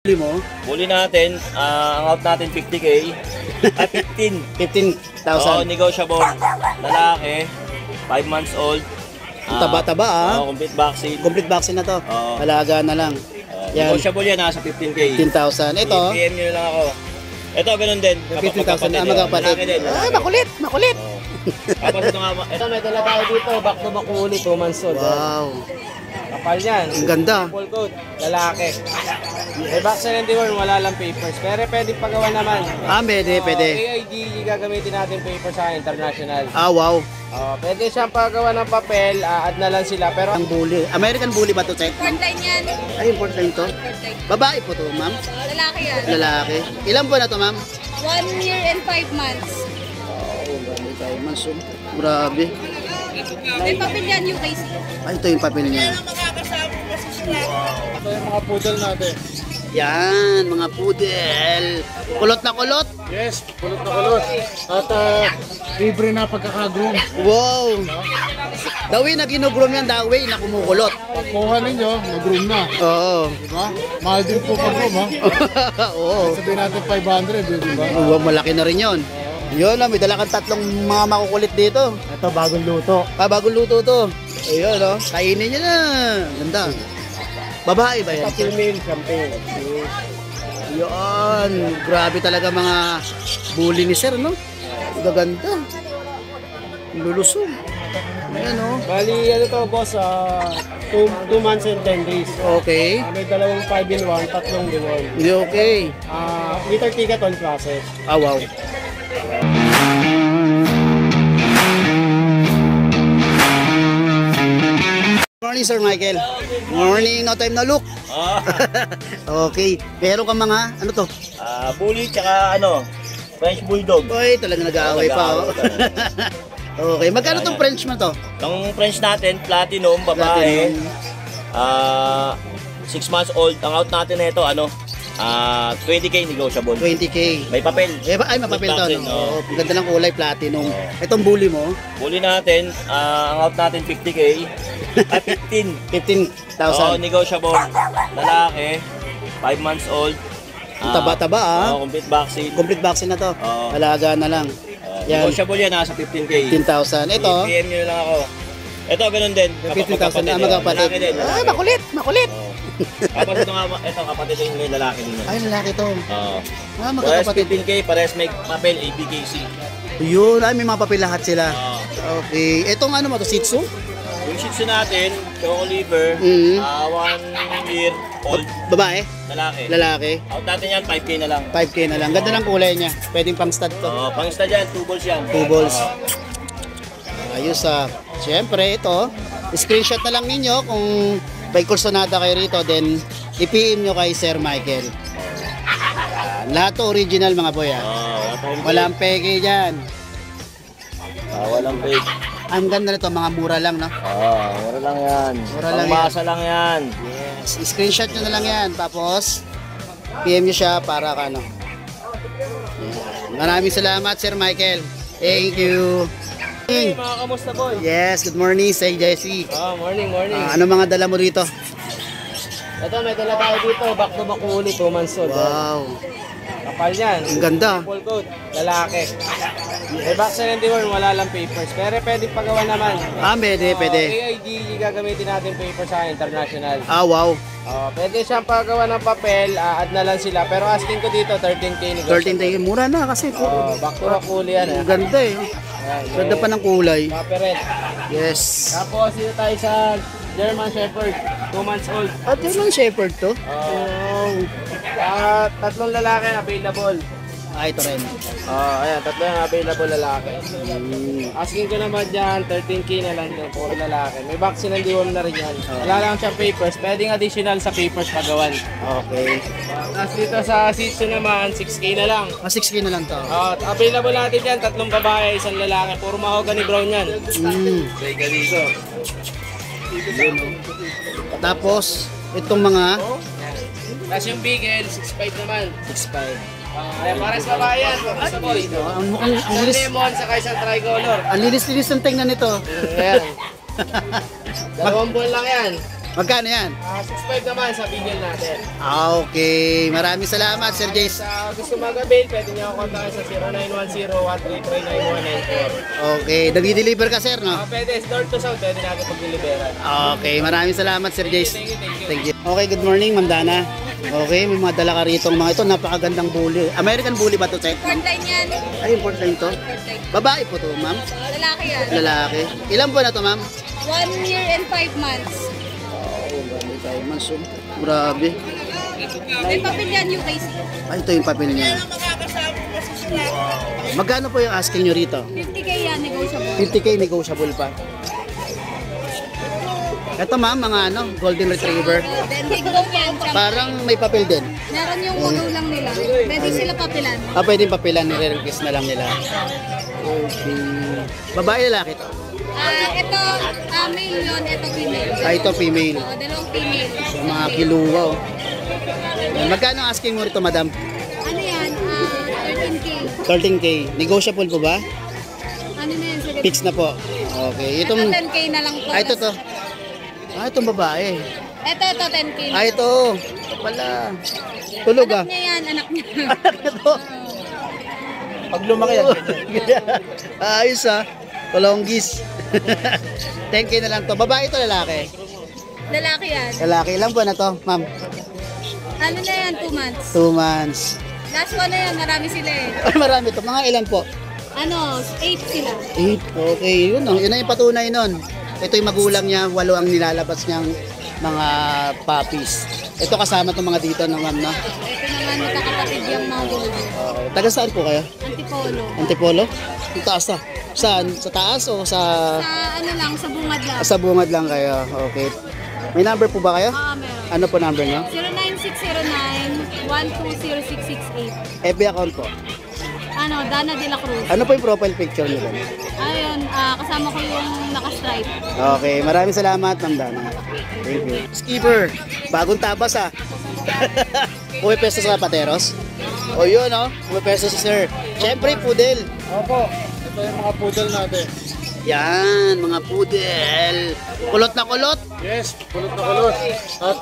Huli mo? Huli natin, ang out natin 50k. 15. 15,000. Oo, negotiable. Lalaki, 5 months old. Taba-taba Oo, complete vaccine. Complete vaccine na to. Oo. Alaga na lang. Yan. Negotiable yan, nasa 15k. 15,000. Ito? PM nyo na lang ako. Ito, ganun din. 15,000 na magkapatid. Lalaki din. Ay, makulit! Makulit! Oo. Tapos ito nga, Ito may dala tayo dito, back to back ulit, 2 months old. Wow. Kapal yan. Ang ganda. Full coat, lalaki. May vaccine and deworm, wala lang papers. Pero pwede pagawa naman. Pwede, pwede. AID, gagamitin natin paper sa international. Wow. Pwede siyang pagawa ng papel, add na lang sila. Pero Ang bully. American bully ba to, Check? Import line yan. Ay, import line to. Babae po to, ma'am? Lalaki yan. Lalaki. Ilan po na to, ma'am? 1 year and 5 months. Grabe. May papel yan, UKC. Ay, ito yung papel niya. ito yung mga poodle natin. Yan, mga poodle. Kulot na kulot. Yes, kulot na kulot. At libre na pagkakagroom. Wow. The way na ginugroom yan, the way na kumukulot. Pagkuha ninyo, mag-groom na. Oo. Diba? Mahal din po pag-groom, ha? Oo. Sabihin natin 500, di ba? Malaki na rin yun. Yun, may dala kang tatlong mga makukulit dito. Ito, bagong luto. Bagong luto to. Ayun, kainin niya na. Ganda. Babae ba yan? Female campaign. Yun. Grabe talaga mga bully ni sir, no? Gaganda. Lulusong. Ayan, Bali, ano to, boss, 2 months and 10 days. Okay. May dalawang 5 in 1, tatlong deworm. Hindi okay. Liter ticket on process. Wow. Morning, Sir Michael. Morning, no time na look. Okay. Meron ka mga, ano to? bully, tsaka French Bulldog. Oy, talaga nag-aaway pa. Okay. Magkano tong French mo to? Yung French natin, platinum, babae. 6 months old. Ang out natin na ito, 20k negotiable. 20K. May papel. Ay, mapapil to. Vaccine, No? Ang ganda ng kulay, platinum. Itong bully mo? Huli natin, ang out natin 50k. 15. 15,000. Negotiable. Lalaki, 5 months old. Taba-taba Complete vaccine. Complete vaccine na to. Oo. Alaga na lang. Yan. Negotiable yan, nasa 15k. 15,000. Ito? PM nyo na lang ako. Ito, ganun din. 15,000 na magkapatid. Lalaki din. Ay, makulit! Makulit! Tapos ito kapatid din yung lalaki din. Ay, lalaki to. Oo. Parehas Magkakapatid. 15k, parehas may papel, ABKC. Yun, ay may mga papel lahat sila. Oo. Okay. Itong ano mo to, Shih Tzu? Yung Shih Tzu natin, choco liver, 1 year old, Babae? lalaki. Lalaki? Out natin yan, 5k na lang. 5K na lang. Ganda ng kulay niya. Pwedeng pang stud to. Pangista dyan, 2 balls yan. 2 balls. Ayos Siyempre, ito. Screenshot na lang ninyo kung may kursonada kayo rito. Then, i-PM nyo kay Sir Michael. Lahat to original mga boy. Walang peke dyan. Walang fake. Ang ganda nito, mga mura lang, no? Mura lang yan. Mura lang Pangmasa lang yan. Yes. Screenshot nyo na lang yan. Tapos, PM nyo siya para Yan. Maraming salamat, Sir Michael. Thank you. Hey, mga kamusta boy? Yes, good morning, Sir Jesse. Morning. Ano mga dala mo rito? Ito, may dala tayo dito, back to back ulit, 2 months old. Wow, Kapal yan. ang ganda. Full coat, lalaki. May vaccine and deworm, wala lang papers. Pero pwede pagawa naman. Pwede. AID, gagamitin natin paper sa international. Wow. Pwede siyang pagawa ng papel, add na lang sila. Pero asking ko dito, 13k negotiable. 13 tayo. Mura na kasi. Back to back ulit yan. Ang ganda Ganda pa ng kulay. Paperet. Yes. Tapos dito tayo sa German Shepherd, 2 months old. At German Shepherd to? Tatlong lalaki available. Ito rin. Ayan, tatlo yung available lalaki. Asking ko naman dyan, 13k na lang yung puro lalaki. May vaccine and deworm na rin yan. Wala lang siyang papers, pwedeng additional sa papers pagawan. Okay. Tapos dito sa Shih Tzu naman, 6k na lang. 6K na lang to. Available natin yan, tatlong babae, isang lalaki. Puro mahogany brown yan. Teka dito. Tapos, itong mga Tapos yung Beagle, 6'5 naman. 6.5. Pares babae yan, pares boy. Ang Isang lilis. lemon, saka isang tricolor. Ang lilis-lilis ng tingnan nito. Ayan. 2 buwan lang yan. Magkano yan? 6.5 naman sa bigel natin. Okay, maraming salamat Sir Jace. Sa gusto mag-avail, pwede niyo ako kontakin sa 0910-133-9194. Okay, nag-deliver ka sir, no? Pwede, store to south, pwede natin pag-deliveran. Okay, maraming salamat Sir Jace. Thank you. Okay, good morning Ma'am Dana. Okay, may mga dala ka rito mga ito, napakagandang bully. American bully ba to, Che? Portline yan. Ay, important to. Portline. Babae po to, ma'am. Lalaki yan. Lalaki. Ilan po na to, ma'am? 1 year and 5 months. Oh, grabe tayo, man. So, grabe. May papel yan UKC. Ay, ito yung papel niya. Magkano po yung asking nyo rito? 50k yan, negotiable. 50k negotiable pa. Ito ma'am, mga ano, golden retriever. Then big dog yan. Parang may papel din. Meron yung wagaw lang nila. Pwede sila papilan. Ah, pwedeng papilan, nire-request na lang nila. Okay. Babae lalaki to? Ito, male yun. Ito female. Ah, ito female. Oo, dalawang female. Yung mga kiluwa, oh. Yan. Magkano ang asking mo rito, madam? Ano yan? 13k. 13k. Negotiable po ba? Ano na yan? Sige. Fix na po. Okay. Ito Itong, 10k na lang po. ah, ito to. Ah, itong babae. Ito 10k. Ah, ito. Ito pala. Tulog ah. Anak niya yan, anak niya. Anak na to. Pag lumaki yan, Ayos ah. Kolonggis. 10k na lang to. Babae to, lalaki. Lalaki yan. Lalaki. Ilang buwan na to, ma'am? Ano na yan? 2 months. 2 months. Last one na yan, marami sila eh. Ay, marami to. Mga ilan po? Ano, 8 sila. 8. Okay, yun. Yun na yung patunay nun. Ito yung magulang niya. 8 ang nilalabas niyang mga puppies. Ito kasama itong mga dito, no, ma'am, no? Ito naman magkakapatid yung mga golden. Okay. Taga saan po kayo? Antipolo. Antipolo? Yung taas na. Saan? Sa taas o sa... Sa ano lang, sa bungad lang. Sa bungad lang kayo. Okay. May number po ba kayo? Meron. Ano po number niyo? 09609-1206668. FB account po. Ano, Dana de la Cruz. Ano po yung profile picture niyo? Ayun, kasama ko yung naka-stripe. Okay, maraming salamat, Ma'am Dana. Thank you. Skipper, bagong tabas ah. Pumipesto sa Pateros? O yun oh, pumipesto si Sir. Siyempre, poodle. Opo, ito yung mga poodle natin. Yan, mga poodle. Kulot na kulot. Yes, kulot na kulot. At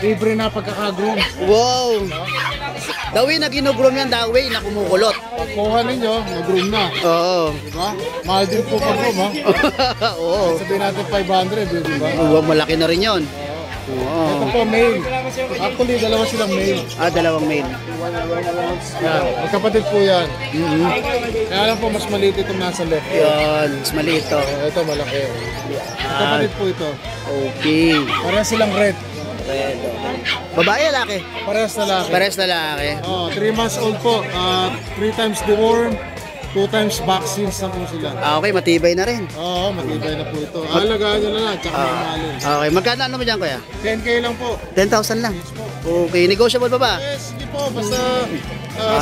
libre na pagkakagroom. Wow. The way na ginugroom yan, the way na kumukulot. Pagkuha ninyo, mag-groom na. Oo. Diba? Mahal din po pag-groom, ha? Oo. Sabihin natin 500, di ba? Wow, malaki na rin yun. Ito Oo. po, male. Actually, dalawa silang male. Ah, dalawang mail. Yan, magkapatid po yan. Mhm. Kaya lang po, mas maliit itong nasa left. Yun, mas maliit to. Ito, malaki. Magkapatid po ito. Okay. Parehas silang red. Babae, lalaki? Parehas lalaki. Pares lalaki. Oh, 3 months old po. 3 times deworm, 2 times vaccines na po sila. Ah, okay, matibay na rin. Oo, matibay na po ito. Alagaan nyo na lang, tsaka mamahalin. Okay, magkano ano mo dyan, kuya? 10K lang po. 10,000 lang. Okay, negotiable pa ba? Yes, sige po. Basta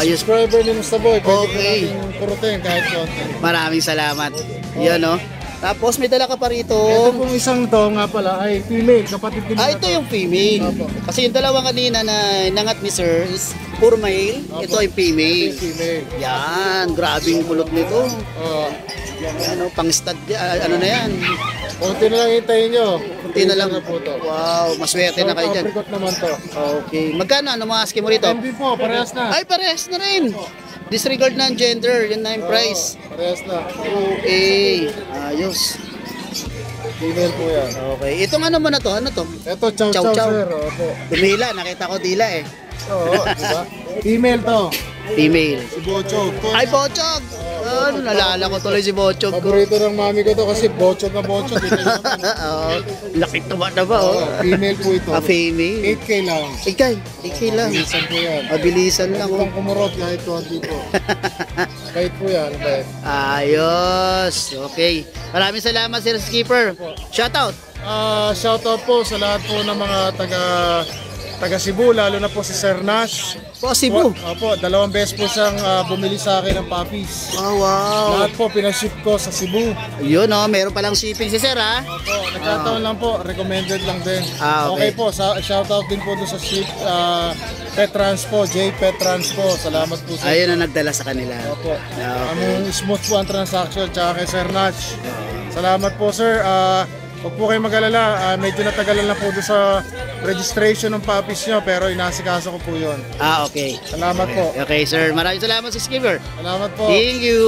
Ayos. subscriber ni Mr. Boy. Pwede Okay. natin kurutin kahit konti. Maraming salamat. Yan, no? Tapos may dala ka pa rito. Ito pong isang to nga pala ay female, kapatid din Ah, nila ito to. yung female. Opo. Kasi yung dalawa kanina na nangat ni Sir is puro male. Ito ay female. Female. Yan, grabing kulot nito. Oh, Ano, pang stud, ano na yan. konti na lang hintayin nyo. Kunti na lang. po to. Wow, maswerte na kayo dyan. Apricot naman to. Okay. Magkano? Ano mga asking mo rito? MB po, parehas na. Ay, parehas na rin. Disregard na ang gender. Yan na yung price. Parehas na. Okay. Ayos. Female po yan. Okay. Itong ano mo na to? Ano to? Ito, chow Chow chow, chow. sir. Opo. Dumila. Nakita ko dila eh. Oo, diba? Female to. Female. Si Bochog. Ay, Bochog! Ano, nalala ko tuloy si Bochog ko. Paborito ng mami ko to kasi Bochog na Bochog. Oo. Laki tuba na ba, oh? Female po ito. A female. 8K lang. Ikay, ikay lang. Bilisan po yan. Mabilisan lang, oh. Itong kumurot kahit konti po. Kahit po yan. Bait. Ayos. Okay. Maraming salamat, Sir Skipper. Shoutout. Shoutout po sa lahat po ng mga taga Cebu, lalo na po si Sir Nash. Po, Cebu. Opo, 2 beses po siyang bumili sa akin ng puppies. Oh, wow. Lahat po pinaship ko sa Cebu. Yun, oh. Meron palang shipping si Sir, ha? Opo, nagkataon lang po, recommended lang din. Ah, okay. po, shoutout din po doon sa ship Pet Transpo, J Pet Transpo. Salamat po sa Ayun ang nagdala sa kanila. Opo. Okay. Smooth po ang transaction tsaka kay Sir Nash. Salamat po sir. Huwag po kayo mag-alala, medyo natagalan na po doon sa registration ng puppies nyo, pero inasikaso ko po yun. Okay. Salamat po. Okay, sir. Maraming salamat si Skipper. Salamat po. Thank you.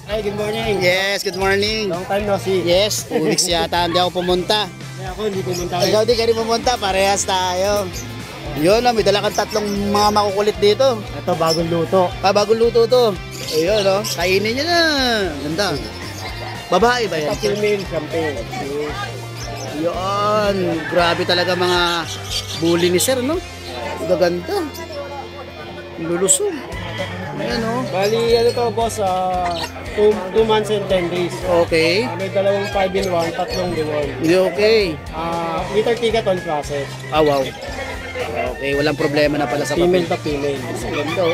Hi, good morning. Yes, good morning. Long time no see. Yes, 2 weeks yata hindi ako pumunta. Kaya ako hindi pumunta Ikaw di ka rin pumunta, parehas tayo. Yun, may dala kang 3 mga makukulit dito. Ito, bagong luto. Bagong luto to. Ayun, kainin nyo na. Ganda. Babae ba yan? Female champagne. Yun, grabe talaga mga bully ni sir, no? Gaganda. Lulusog. Ayan, Bali, ano to, boss, 2 months and 10 days. Okay. May dalawang 5-in-1, 3 reward. Okay. Liter ticket on process. Wow. Okay, walang problema na pala sa Female papel. to female. Ganda,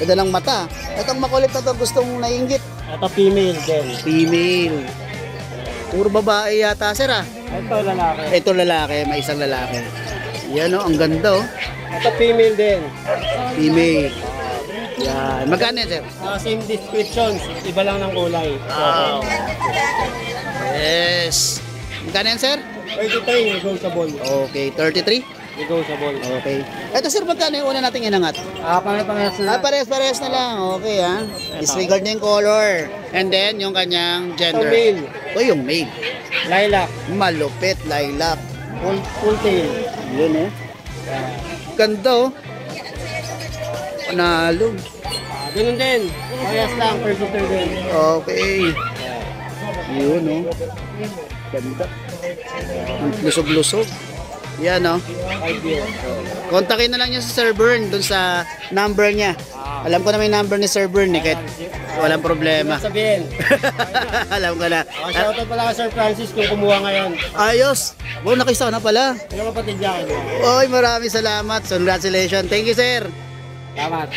Ganda ng mata. Itong makulit na to, gustong nainggit. Ito female din. Female. Puro babae yata, sir, Ito lalaki. Ito lalaki, may isang lalaki. Yan, ang ganda, Ito female din. Female. Yan. Magkano yan, sir? Same description, iba lang ng kulay. Wow. Yes. Magkano yan, sir? 33, negotiable. Okay, 33? Negotiable. Okay. Ito, sir, magkano yung una nating inangat? Pangit-pangit na. Pares-pares na lang. Okay, disregard niya yung color. And then, yung kanyang gender. Ito male. O, yung male. Lilac. Malupit, lilac. Full tail. Yun, Ganda, Panalo. Ganun din. Parehas lang, per liter din. Okay. Yun, Ganda. Lusog-lusog. Yan, 5 years. Kontakin na lang niya si Sir Bern dun sa number niya. Alam ko na may number ni Sir Bern, kahit walang problema. Sabihin. Alam ko na. Shoutout pala kay Sir Francis kung kumuha ngayon. Ayos. Wow, nakisa na pala. Yung kapatid niya. Oy, maraming salamat. Congratulations. Thank you, sir. Salamat.